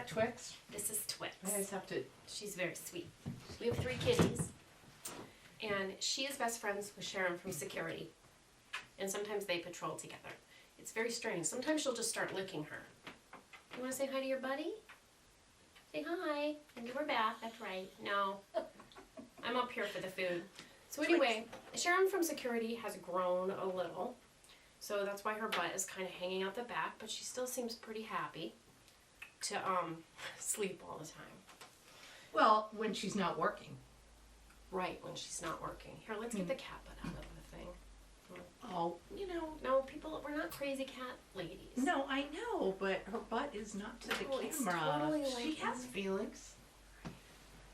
that Twix? This is Twix. I just have to... She's very sweet. We have 3 kitties. And she is best friends with Sharon from security. And sometimes they patrol together. It's very strange. Sometimes she'll just start licking her. You want to say hi to your buddy? Say hi. And give her a bath. That's right. No. I'm up here for the food. So anyway, Sharon from security has grown a little. So that's why her butt is kind of hanging out the back. But she still seems pretty happy to sleep all the time. Well, when she's not working. Right, when she's not working. Here, let's get the cat butt out of the thing. Oh, you know. No, people, we're not crazy cat ladies. No, I know, but her butt is not to the camera. It's totally like she has feelings.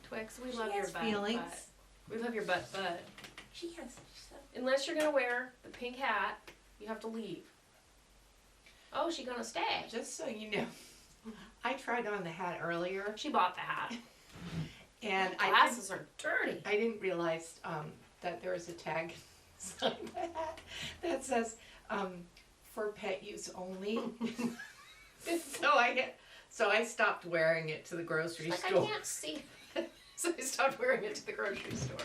Twix, we She love your has butt. feelings. We love your butt, but She has... unless you're going to wear the pink hat, you have to leave. Oh, she's going to stay. Just so you know, I tried on the hat earlier. She bought the hat. And glasses are dirty. I didn't realize that there is a tag on the hat that says for pet use only. so I stopped wearing it to the grocery store. I can't see. So I stopped wearing it to the grocery store.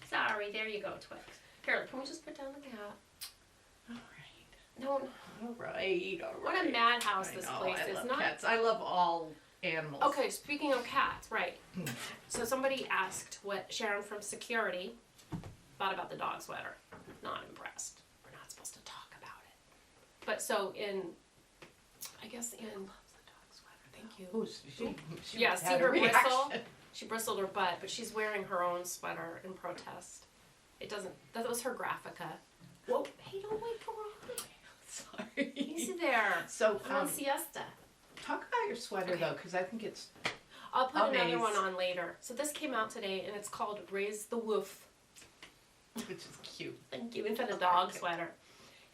Sorry, there you go, Twix. Here, can we just put down the cat? All right. No. All right. What a madhouse this place is. I love cats. I love all animals. Okay, speaking of cats, right. So somebody asked what Sharon from security thought about the dog sweater. Not impressed. We're not supposed to talk about it. But so I guess loves the dog sweater. Thank you. Oh, she Yeah, had see a her reaction. bristle? She bristled her butt, but she's wearing her own sweater in protest. That was her graphica. Whoa, hey, don't wake her up. Sorry. Easy there. So, I'm on siesta. talk about your sweater though, because I think it's... I'll put another amazing. one on later. So this came out today, and it's called Raise the Woof. Which is cute. Thank you. It's a dog sweater.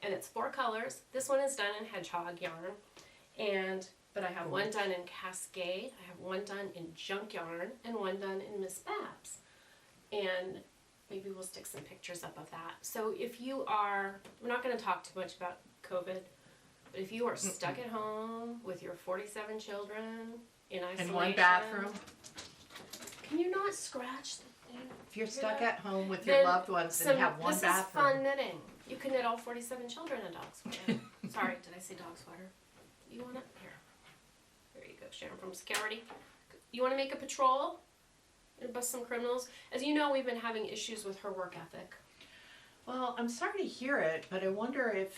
And it's 4 colors. This one is done in hedgehog yarn. But I have one done in Cascade, I have one done in junk yarn, and one done in Miss Babs. And maybe we'll stick some pictures up of that. So if you are, we're not going to talk too much about COVID, but if you are stuck at home with your 47 children in isolation. And one bathroom. Can you not scratch the thing? If you're stuck at home with your loved ones and have one bathroom. This is fun knitting. You can knit all 47 children a dog sweater. Sorry, did I say dog sweater? You want it? Here. There you go, Sharon from security. You want to make a patrol and bust some criminals? As you know, we've been having issues with her work ethic. Well, I'm sorry to hear it, but I wonder if,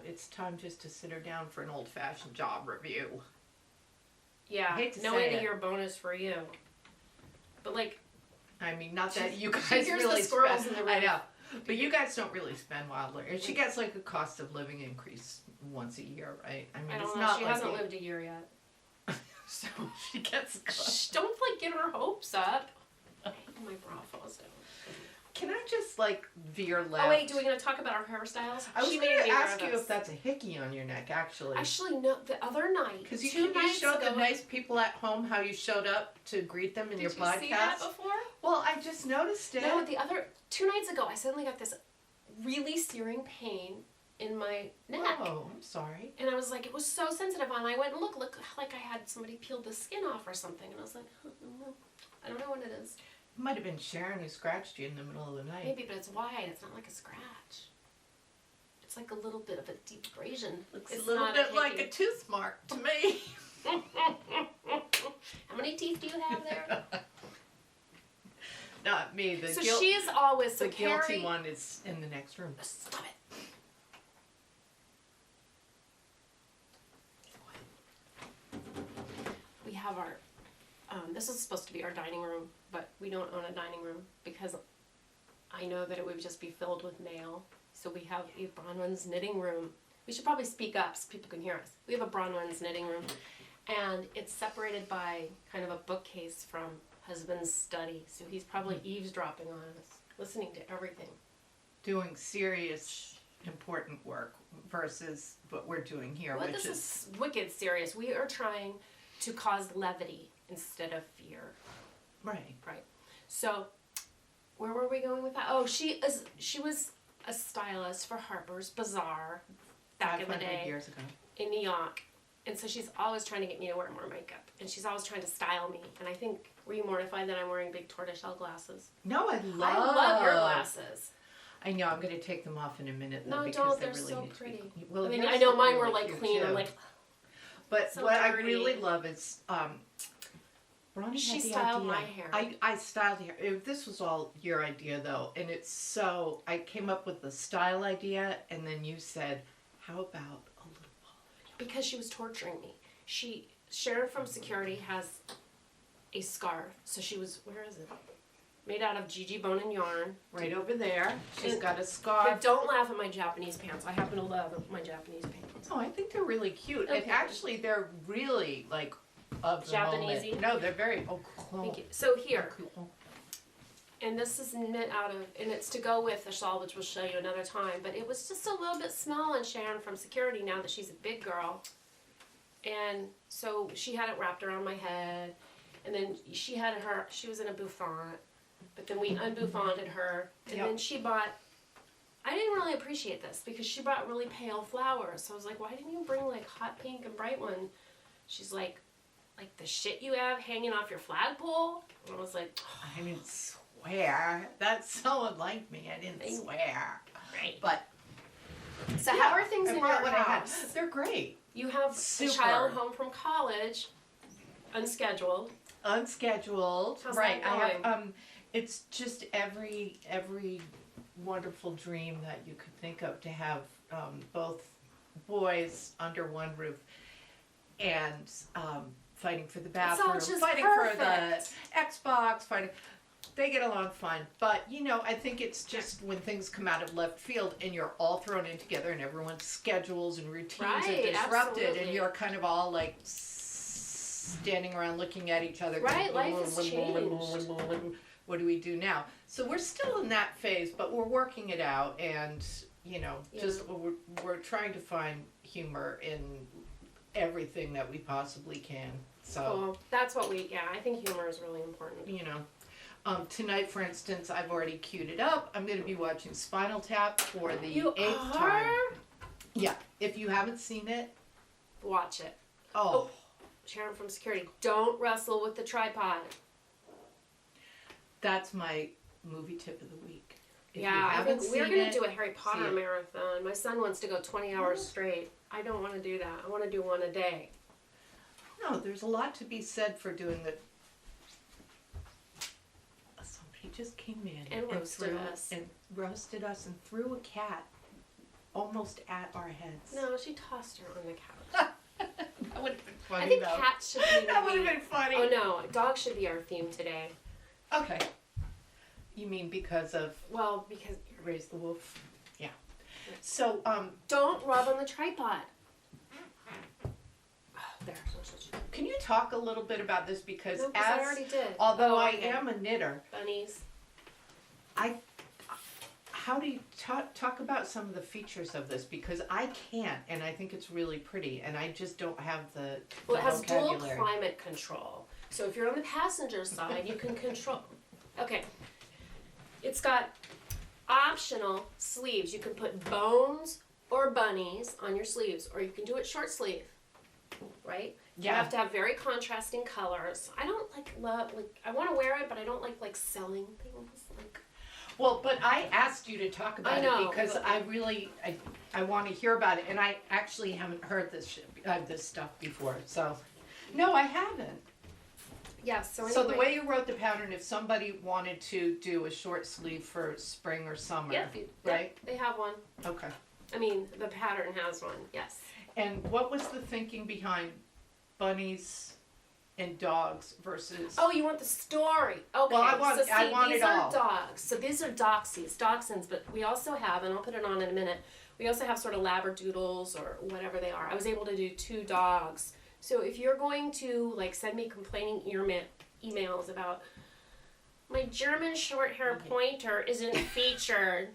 it's time just to sit her down for an old-fashioned job review. Yeah, I hate to no say end of it. year bonus for you. But I mean, not that you she guys hears really the squirrels spend. in the I room. know, but you guys don't really spend wildly. And she gets like a cost of living increase once a year, right? I mean, I it's don't know. not She like hasn't lived a year yet. so she gets. Shh, don't get her hopes up. I hate my bra falls down. Can I just veer left? Oh wait, do we gonna talk about our hairstyles? I was She going made to me ask you nervous. if that's a hickey on your neck, actually. Actually, no. The other night, Because 2 you nights showed ago, the nice people at home how you showed up to greet them in your podcast. Did you see that before? Well, I just noticed it. No, 2 nights ago, I suddenly got this really searing pain in my neck. Oh, I'm sorry. And I was like, it was so sensitive. And I went and looked like I had somebody peeled the skin off or something. And I was like, I don't know what it is. It might have been Sharon who scratched you in the middle of the night. Maybe, but it's wide. It's not like a scratch. It's like a little bit of a deep abrasion. Looks It's a little not bit like hickey. a tooth mark to me. How many teeth do you have there? Not me. The So guilt- she is always the guilty Carrie, one is in the next room. Stop it. We have our, this is supposed to be our dining room, but we don't own a dining room because I know that it would just be filled with mail. So we have a Bronwyn's knitting room. We should probably speak up so people can hear us. We have a Bronwyn's knitting room, and it's separated by kind of a bookcase from husband's study. So he's probably eavesdropping on us, listening to everything. Doing serious, important work versus what we're doing here, Well, which this is wicked serious. We are trying to cause levity instead of fear. right. Right. So, where were we going with that? Oh, she was a stylist for Harper's Bazaar back in the 500 day years ago. in New York. And so she's always trying to get me to wear more makeup. And she's always trying to style me. And I think, were you mortified that I'm wearing big tortoiseshell glasses? No, I love your glasses. I know, I'm going to take them off in a minute. No, because don't. they They're really so need to be- pretty. Well, I mean, yours I know are mine really were like cute, clean. too. I'm like, But so what I dirty. really love is, Ronnie She had the styled idea. my hair. I styled hair. This was all your idea, though, and it's so. I came up with the style idea, and then you said, "How about a little polish?" because she was torturing me. Sharon from security has a scarf. So she was, where is it? Made out of Gigi bone and yarn. Right over there. She's And- got a But scarf. don't laugh at my Japanese pants. I happen to love my Japanese pants. Oh, I think they're really cute, Okay. and actually, they're really like of the Japanesey? moment. No, they're very. Oh, Thank you. So here, cool. and this is knit out of, and it's to go with the shawl, which we'll show you another time. But it was just a little bit small on Sharon from security now that she's a big girl. And so she had it wrapped around my head. And then she was in a bouffant. But then we unbouffanted her. And Yep. then she bought, I didn't really appreciate this because she bought really pale flowers. So I was like, why didn't you bring like hot pink and bright one? She's like the shit you have hanging off your flagpole? And I was like, I didn't swear. That's so unlike me. I didn't swear. right. But So yeah, how are things I in brought your what I had. house? They're great. You have Super. a child home from college, unscheduled. Unscheduled. How's right. that I have going? it's just every wonderful dream that you could think of to have both boys under one roof and fighting for the It's all bathroom, just fighting perfect. for the Xbox, fighting. They get along fine, but I think it's just when things come out of left field and you're all thrown in together and everyone's schedules and routines are Right, disrupted absolutely. and you're kind of all like standing around looking at each other. Right, going, life has changed. What do we do now? So we're still in that phase, but we're working it out, and just we're trying to find humor in everything that we possibly can. So. Cool. That's what I think humor is really important. Tonight, for instance, I've already queued it up. I'm going to be watching Spinal Tap for the You 8th are? time. Yeah. If you haven't seen it, Watch it. oh, Sharon from security, don't wrestle with the tripod. that's my movie tip of the week. If you Yeah, I haven't think we're seen going it, to do a Harry Potter it. marathon. My son wants to go 20 hours straight. I don't want to do that. I want to do one a day. No, there's a lot to be said for doing the. Somebody just came in And roasted us. and roasted us and threw a cat almost at our heads. No, she tossed her on the couch. That would have been funny. I think though. cats should be. That would have been funny. Oh no, dogs should be our theme today. Okay. You mean because of Well, because Raise the Wolf? Yeah. So, don't rub on the tripod. Oh, there. can you talk a little bit about this? Because No, 'cause I already did. although Oh, I okay. am a knitter, Bunnies. how do you talk about some of the features of this? Because I can't, and I think it's really pretty, and I just don't have the Well, it has dual vocabulary. climate control. So if you're on the passenger side, you can control. Okay. It's got optional sleeves. You can put bones or bunnies on your sleeves, or you can do it short sleeve. Right? You Yeah. have to have very contrasting colors. I don't love I want to wear it, but I don't like selling things like. Well, but I asked you to talk about I know, it because but- I want to hear about it, and I actually haven't heard this stuff before. So, no, I haven't. Yes. So, So the anyway, way you wrote the pattern, if somebody wanted to do a short sleeve for spring or summer, yeah, right? They have one. Okay. I mean, the pattern has one. Yes. And what was the thinking behind bunnies and dogs versus? Oh, you want the story? Okay. Well, I want these it are all. dogs. So these are dachshunds, but we also have, and I'll put it on in a minute. We also have sort of labradoodles or whatever they are. I was able to do 2 dogs. So if you're going to send me complaining emails about my German short hair pointer isn't featured,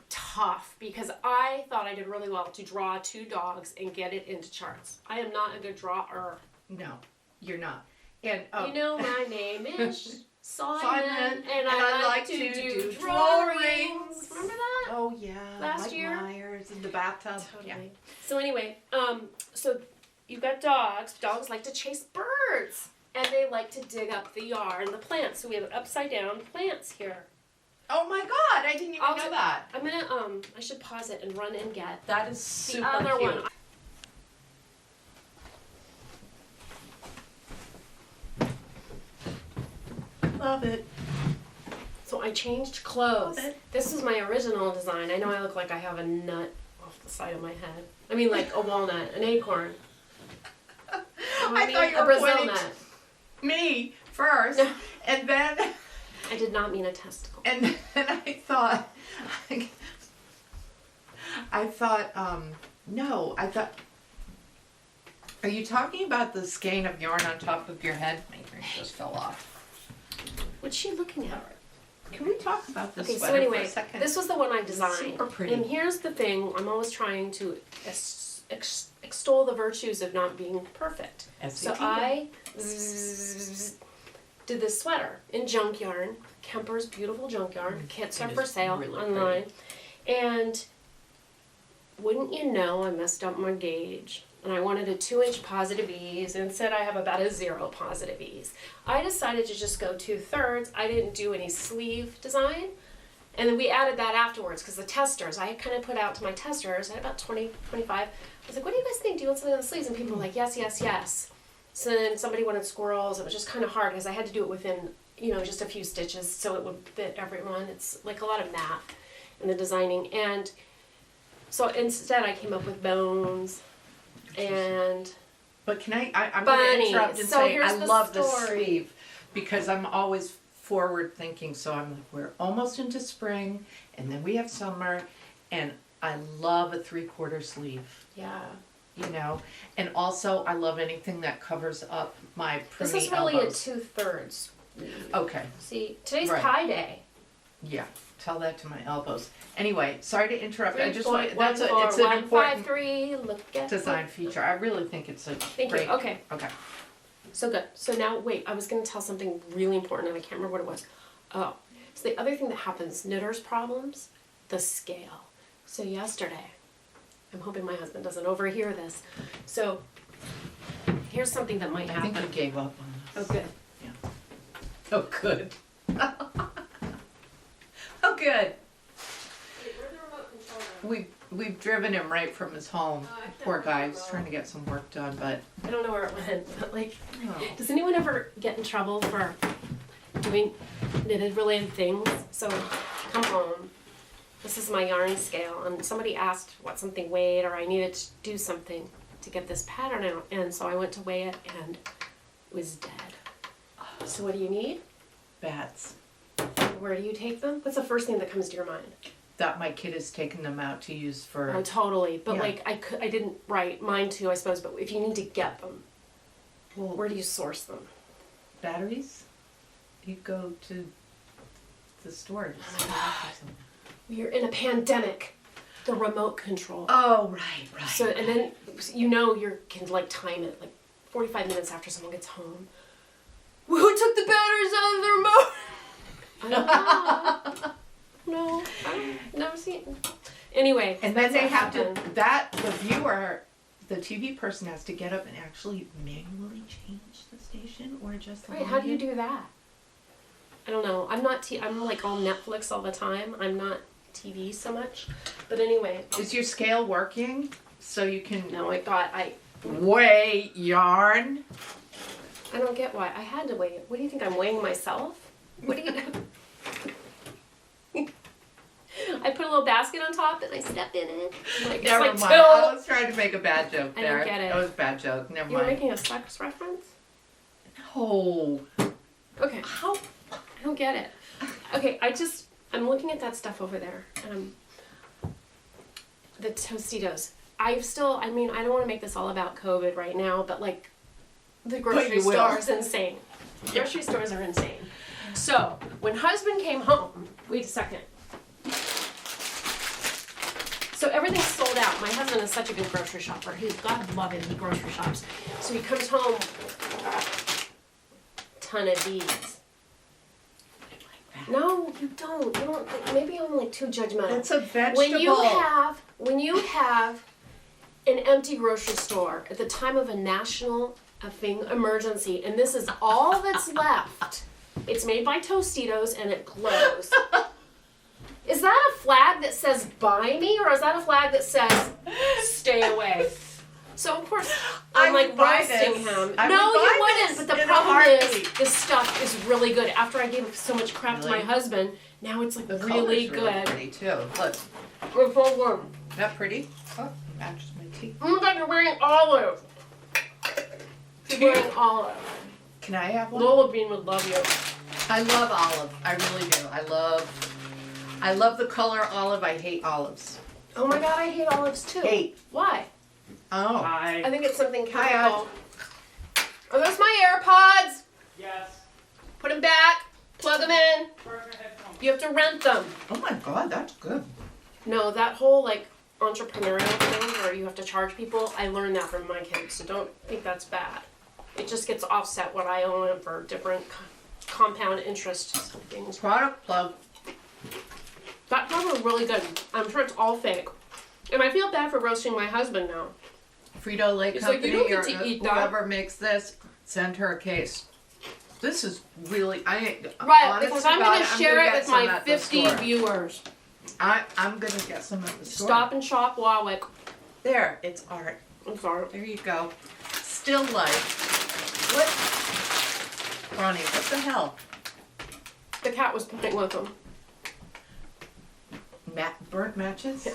tough, because I thought I did really well to draw 2 dogs and get it into charts. I am not a good drawer. No, you're not. And You know my name is Simon, Simon, and I like to do drawings. Remember that? Oh yeah, Last Mike year? Myers in the bathtub. Totally. Yeah. So anyway, so you've got dogs. Dogs like to chase birds. And they like to dig up the yard and the plants. So we have upside down plants here. Oh my God, I didn't even know that. I'm gonna, I should pause it and run and get That is super the other cute. one. Love it. So I changed clothes. Love it. This was my original design. I know I look like I have a nut off the side of my head. I mean, like a walnut, an acorn. I thought you a were Brazil pointing nut. to me first, No. and then I did not mean a testicle. and then I thought, no, I thought. Are you talking about the skein of yarn on top of your head? My earring just fell off. What's she looking at? Can we talk about this Okay, so sweater for anyway, a second? this was the one I designed. Super pretty. And here's the thing, I'm always trying to extol the virtues of not being perfect. So I did this sweater in junk yarn, Kemper's beautiful junk yarn. Kits It are for is sale really online. And wouldn't you know, I messed up my gauge. And I wanted a 2-inch positive ease, and said I have about a 0 positive ease. I decided to just go 2/3. I didn't do any sleeve design. And then we added that afterwards, because the testers, I kind of put out to my testers, I had about 20, 25. I was like, what do you guys think? Do you want something on the sleeves? And people were like, yes, yes, yes. So then somebody wanted squirrels. It was just kind of hard, because I had to do it within, just a few stitches, so it would fit everyone. It's like a lot of math in the designing. And so instead I came up with bones. And But can I'm going to bunnies. interrupt and So say here's I the love the story. sleeve because I'm always forward thinking. So I'm like, we're almost into spring, and then we have summer, and I love a 3/4 sleeve. yeah, And also I love anything that covers up my pruny this is really elbows. a 2/3. Okay, See, today's Right. Pi Day. yeah. Tell that to my elbows. Anyway, sorry to interrupt. I just 3.14, want it's an important 153. Look at design feature. I really think it's a Thank great. you. Okay, Okay. so good. So now, wait, I was going to tell something really important and I can't remember what it was. Oh, so the other thing that happens, knitters problems, the scale. So yesterday, I'm hoping my husband doesn't overhear this. So here's something that might I happen. think you gave up on Oh, this. good. Oh, good. Oh, good. We've driven him right from his home. Poor guy. He's trying to get some work done, but I don't know where it went, but like, oh. does anyone ever get in trouble for doing knitted related things? So come home. This is my yarn scale, and somebody asked what something weighed, or I needed to do something to get this pattern out, and so I went to weigh it, and it was dead. So what do you need? Bats. Where do you take them? What's the first thing that comes to your mind? That my kid has taken them out to use for. Oh, totally. But Yeah. like I didn't write mine too, I suppose. But if you need to get them, Well, where do you source them? batteries? You go to the store. We're in a pandemic. The remote control. Oh, right. So and then you can like time it like 45 minutes after someone gets home. Who took the batteries out of the remote? I don't know. No, I don't never seen it. Anyway, And then that's they what have happened. the viewer, the TV person has to get up and actually manually change the station or just. Right, how do you do that? I don't know. I'm like all Netflix all the time. I'm not TV so much. But anyway. Is your scale working so you can No, I weigh yarn? I don't get why. I had to weigh it. What do you think? I'm weighing myself? What do you I put a little basket on top and I step in it. Like, Never it's like mind. I tilt. was trying to make a bad joke I there. didn't get it. That was a bad joke. Never You were mind. making a sex reference? No. Okay. How? I don't get it. Okay, I'm looking at that stuff over there. The Tostitos. I don't want to make this all about COVID right now, but like the grocery you will. store is insane. Grocery stores are insane. So when husband came home, wait a second. So everything's sold out. My husband is such a good grocery shopper. God love it, he grocery shops. So he comes home, ton of beads. No, you don't. You don't. Maybe I'm like too judgmental. It's a vegetable. When you have an empty grocery store at the time of a national effing emergency, and this is all that's left. It's made by Tostitos and it glows. Is that a flag that says buy me, or is that a flag that says stay away? So of course I'm like roasting him. No, you wouldn't, but the problem is this stuff is really good. After I gave so much crap to my husband, now it's like The really color's good. really pretty too. Look, It's so good. is that pretty? Oh, matches my teeth. Oh my god, you're wearing olive. You're wearing olive. Can I have one? Lola Bean would love you. I love olive. I really do. I love the color olive. I hate olives. Oh my god, I hate olives too. Hate. Why? Oh. I think it's something Hi, chemical. Are those my AirPods? Yes. Put them back. Plug them in. You have to rent them. Oh my god, that's good. No, that whole like entrepreneurial thing where you have to charge people, I learned that from my kids, so don't think that's bad. It just gets offset what I own for different compound interest things. Product plug. That sounds really good. I'm sure it's all fake. And I feel bad for roasting my husband now. Frito-Lay It's like, Company you don't or get to eat that. whoever makes this, send her a case. This is really, Right, honest because to I'm God, going to share gonna it get with some my at the 50 store. viewers. I'm gonna get some at the store. Stop and Shop Warwick. There, it's art. I'm sorry. There you go. Still life. What? Ronnie, what the hell? The cat was playing with them. Burnt matches?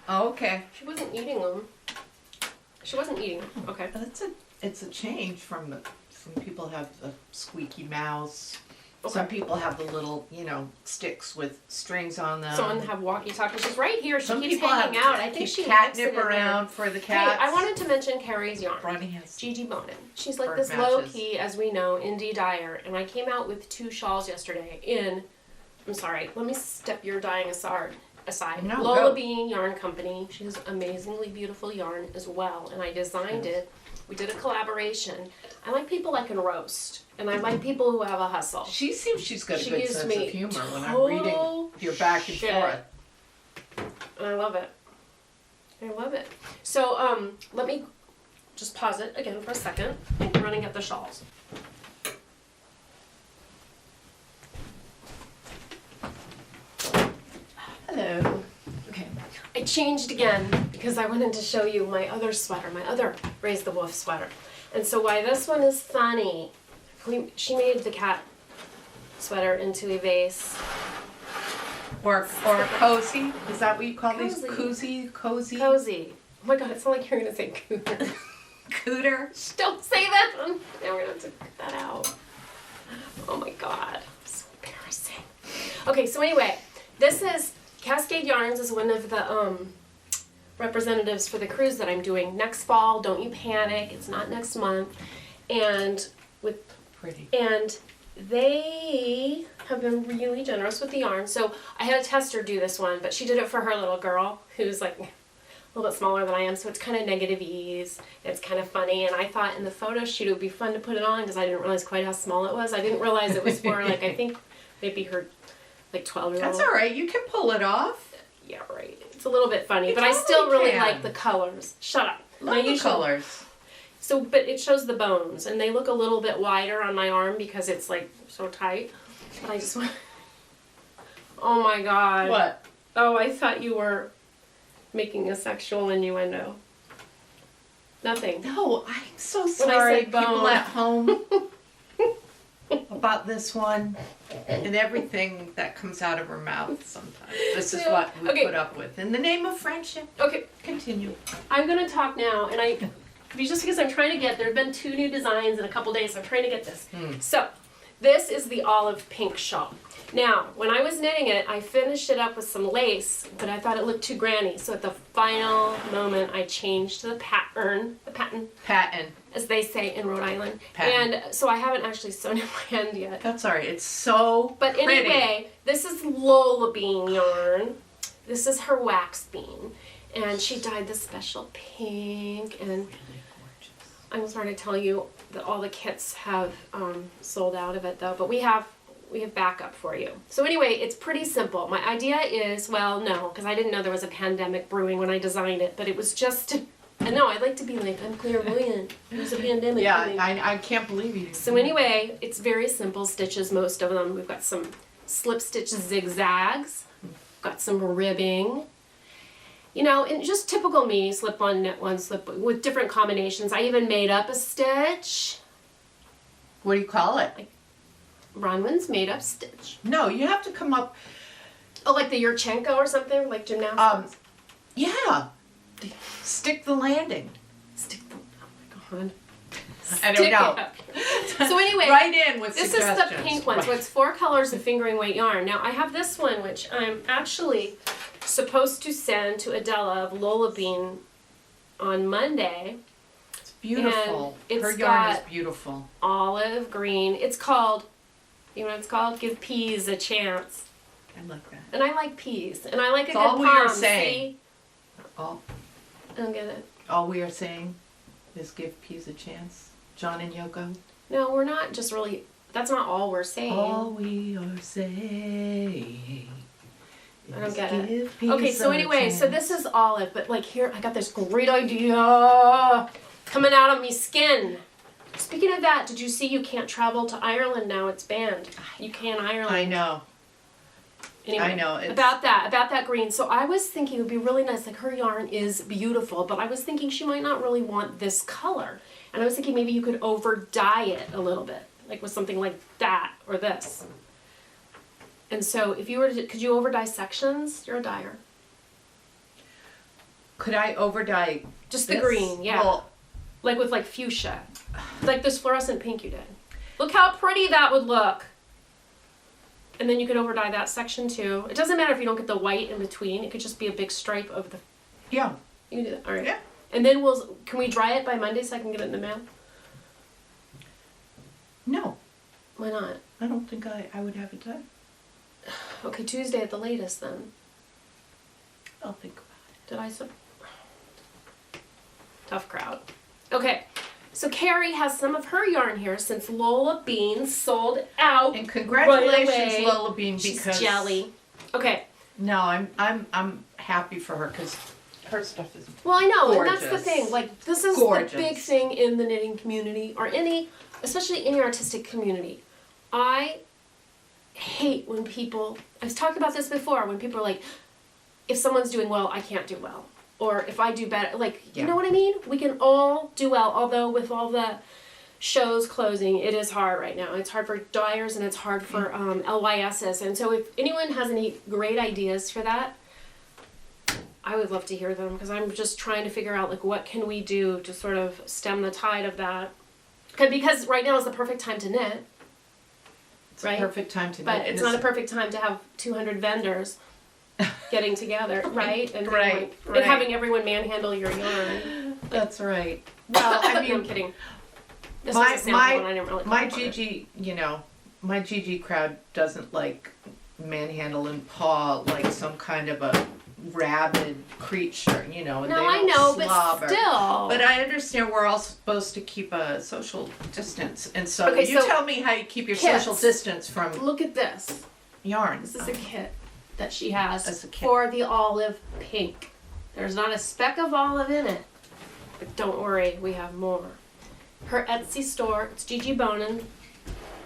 Oh, okay. She wasn't eating them. She wasn't eating them. Okay. It's a change from some people have the squeaky mouths. Okay. Some people have the little, sticks with strings on them. Someone have walkie-talkies. She's right here. She Some keeps people hanging have out. I think she catnip lives in there. around for the Hey, cats. I wanted to mention Carrie's yarn. Ronnie has. Gigi Bonin. She's like Burnt this matches. low-key, as we know, indie dyer. And I came out with 2 shawls yesterday in, I'm sorry, let me step your dyeing aside. No, Lola go. Bean Yarn Company. She has amazingly beautiful yarn as well. And I designed it. We did a collaboration. I like people I can roast. And I like people who have a hustle. She seems she's got a She good gives sense me of humor when I'm reading total your back and shit. forth. And I love it. I love it. So, let me just pause it again for a second. I'm running at the shawls. Hello. Okay. I changed again because I wanted to show you my other sweater, my other Raise the Wolf sweater. And so why this one is funny, she made the cat sweater into a vase. Or cozy. Is that what you call these? Cozy. Cozy? Cozy. Oh my god, it sounds like you're gonna say cooter. Cooter? Shh, don't say that. Now we're gonna have to cut that out. Oh my god, so embarrassing. Okay, so anyway, this is Cascade Yarns is one of the representatives for the cruise that I'm doing next fall. Don't you panic, it's not next month. And they have been really generous with the yarn. So I had a tester do this one, but she did it for her little girl who's like a little bit smaller than I am, so it's kind of negative ease. It's kind of funny, and I thought in the photo shoot it would be fun to put it on because I didn't realize quite how small it was. I didn't realize it was for like I think maybe her like 12-year-old. That's all right. You can pull it off. Yeah, right. It's a little bit funny, You but I totally still really can. like the colors. Shut up. Love And I the usually- colors. So, but it shows the bones, and they look a little bit wider on my arm because it's like so tight. But I just want. Oh my god. What? Oh, I thought you were making a sexual innuendo. Nothing. No, I'm so When I sorry, said bone. people at home, about this one and everything that comes out of her mouth sometimes. This is Yeah. what we Okay. put up with. In the name of friendship, Okay, continue. I'm gonna talk now, and just because I'm trying to get, there have been 2 new designs in a couple days, so I'm trying to get this. So, this is the olive pink shawl. Now, when I was knitting it, I finished it up with some lace, but I thought it looked too granny, so at the final moment, I changed the pattern, Patent. as they say in Rhode Island. Pattern. And so I haven't actually sewn in my hand yet. That's all right. It's so But pretty. anyway, this is Lola Bean yarn. This is her wax bean. And she dyed this special pink. And I'm sorry to tell you that all the kits have sold out of it though. But we have we have backup for you. So anyway, it's pretty simple. My idea is, well, no, because I didn't know there was a pandemic brewing when I designed it, but it was just to, I know, I'd like to be like, I'm clairvoyant. There's a pandemic coming. I can't believe you. So anyway, it's very simple stitches, most of them. We've got some slip stitch zigzags, got some ribbing, you know, and just typical me, slip one, knit one, slip with different combinations. I even made up a stitch. What do you call it? Bronwyn's made up stitch. No, you have to come up. Oh, like the Yurchenko or something, like gymnastics. Yeah. Stick the landing. Stick the. Oh my god. I don't know. So anyway, right in with this suggestions. is the pink one. So it's 4 colors of fingering weight yarn. Now I have this one, which I'm actually supposed to send to Adela of Lola Bean on Monday. It's beautiful. And Her it's yarn is got beautiful. olive green. It's called. You know what it's called? Give peas a chance. I like that. And I like peas. And I like a It's good all we are palm. saying. See? All, I don't get it. all we are saying is give peas a chance. John and Yoko. No, we're not just really. That's not all we're saying. All we are saying. I don't is get it. give peas Okay, so a anyway, so chance. this is olive, but like here, I got this great idea coming out of me skin. Speaking of that, did you see you can't travel to Ireland now? It's banned. You can't Ireland. I know. Anyway, I know. It's, about that green. So I was thinking it would be really nice. Like her yarn is beautiful, but I was thinking she might not really want this color. And I was thinking maybe you could over dye it a little bit, like with something like that or this. And so if you were to, could you over dye sections? You're a dyer. could I over dye Just the this? green, yeah. Well, Like with like fuchsia. Like this fluorescent pink you did. Look how pretty that would look. And then you could over dye that section too. It doesn't matter if you don't get the white in between. It could just be a big stripe of the. yeah. You can do that. All right. Yeah. And then can we dry it by Monday so I can get it in the mail? No, Why not? I don't think I would have it done. Okay, Tuesday at the latest then. I'll think about Did I sub? Tough crowd. Okay. So Carrie has some of her yarn here since Lola Bean sold out. it. And congratulations, right away. Lola Bean, She's because jelly. Okay. No, I'm happy for her because her stuff is. Well, I know, Gorgeous. and that's the thing. Like, this is Gorgeous. the big thing in the knitting community, or especially any artistic community. I hate when people, I've talked about this before, when people are like, if someone's doing well, I can't do well. Or if I do better, like, Yeah. you know what I mean? We can all do well, although with all the shows closing, it is hard right now. It's hard for dyers and it's hard for LYSs. And so if anyone has any great ideas for that, I would love to hear them, because I'm just trying to figure out, like, what can we do to sort of stem the tide of that. Because right now is the perfect time to knit. It's Right? a perfect time to But knit. it's not a perfect time to have 200 vendors getting together, right? And then, Right, like, right. and having everyone manhandle your yarn. That's right. Well, I No, mean, I'm kidding. This my- was a sample and I didn't really my talk about it. GG, my GG crowd doesn't like manhandle and paw like some kind of a rabid creature, and No, they I don't know, slobber. but still. But I understand we're all supposed to keep a social distance, and so Okay, you so tell me how you keep your kits. social distance from Look at this. yarn. This is a kit that she has That's a kit. for the olive pink. There's not a speck of olive in it. But don't worry, we have more. Her Etsy store, it's Gigi Bonin.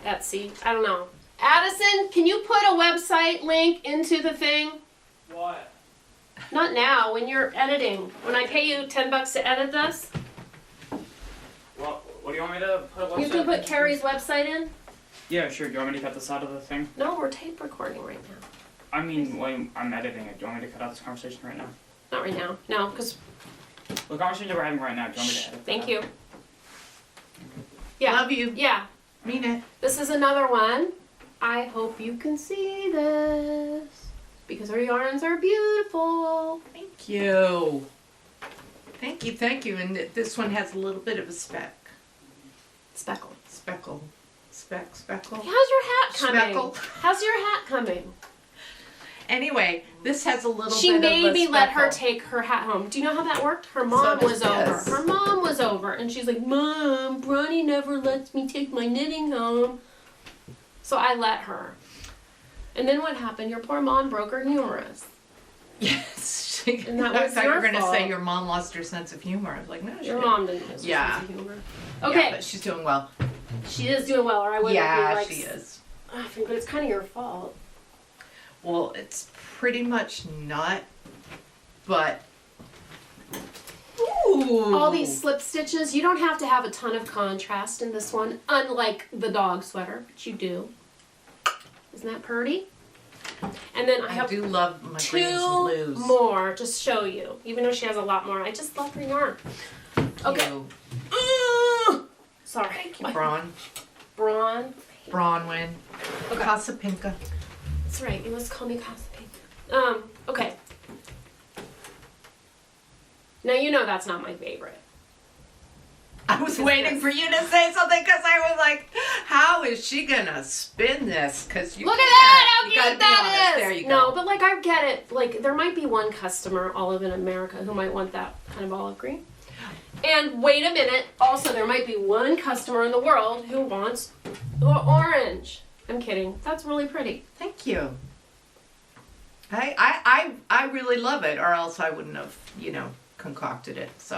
Etsy, I don't know. Addison, can you put a website link into the thing? What? Not now, when you're editing. When I pay you $10 to edit this, What do you want me to put? A you website can put in? Carrie's website in. Yeah, sure. Do you want me to cut this out of the thing? No, we're tape recording right now. I mean, when I'm editing it, do you want me to cut out this conversation right now? Not right now. No, because, The conversation that we're having right now, do you want me to edit? thank that you. out? Yeah, Love you. yeah. Mean it. This is another one. I hope you can see this, because her yarns are beautiful. Thank you. Thank you. And this one has a little bit of a speckle. Speckle. Speckle. How's your hat coming? Speckle. How's your hat coming? Anyway, this has a little She bit of a made me let her speckle. take her hat home. Do you know how that worked? Her mom does was over. this. Her mom was over, and she's like, "Mom, Bronny never lets me take my knitting home." So I let her. And then what happened? Your poor mom broke her humerus. Yes. And that I was thought you your were going to fault. say your mom lost her sense of humor. I was like, no, she Your didn't. mom didn't lose her Yeah. sense of humor. Yeah, Okay, but she's doing well. she is doing well, or I wouldn't Yeah, be like. she is. But it's kind of your fault. Well, it's pretty much not, but. Ooh. All these slip stitches. You don't have to have a ton of contrast in this one, unlike the dog sweater, but you do. Isn't that pretty? And then I have do love my greens and two blues. more, just show you. Even though she has a lot more, I just love her yarn. Okay. You. Sorry. Thank you, Braun. Braun. Bronwyn. Okay. Casapinka. That's right. You must call me Casapinka. Okay. Now you know that's not my favorite. I was waiting for you to say something because I was like, how is she going to spin this? Because you Look at can't. that! How You cute gotta be that honest. is! There you go. No, but like I get it. Like there might be one customer, Olive in America, who might want that kind of olive green. And wait a minute. Also, there might be one customer in the world who wants orange. I'm kidding. That's really pretty. Thank you. I really love it, or else I wouldn't have, concocted it. So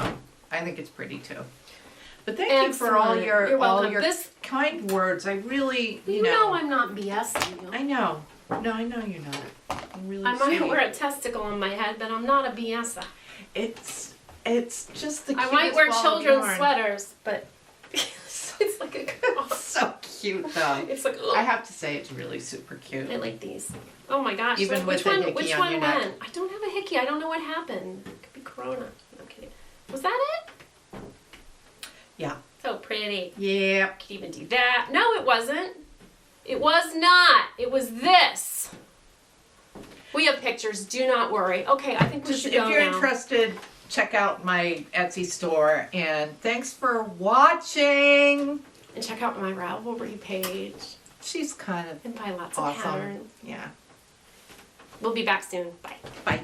I think it's pretty too. But thank you for all Excellent. your You're all welcome. your This- kind words. I really, You know I'm not BSing you. I know. No, I know you're not. I'm really I might sweet. wear a testicle on my head, but I'm not a BSer. It's just the I cutest might wear ball of children's yarn. sweaters, but it's like a girl. So cute though. It's like, I ugh. have to say it's really super cute. I like these. Oh my gosh. Even so with which the one, hickey which on one your went? neck. I don't have a hickey. I don't know what happened. It could be Corona. No, I'm kidding. Was that it? Yeah. So pretty. Yeah. Could even do that. No, it wasn't. It was not. It was this. We have pictures. Do not worry. Okay, I think we Just should if go you're now. interested, check out my Etsy store. And thanks for watching. And check out my Ravelry page. She's kind of And buy lots awesome. of patterns. Yeah. We'll be back soon. Bye. Bye.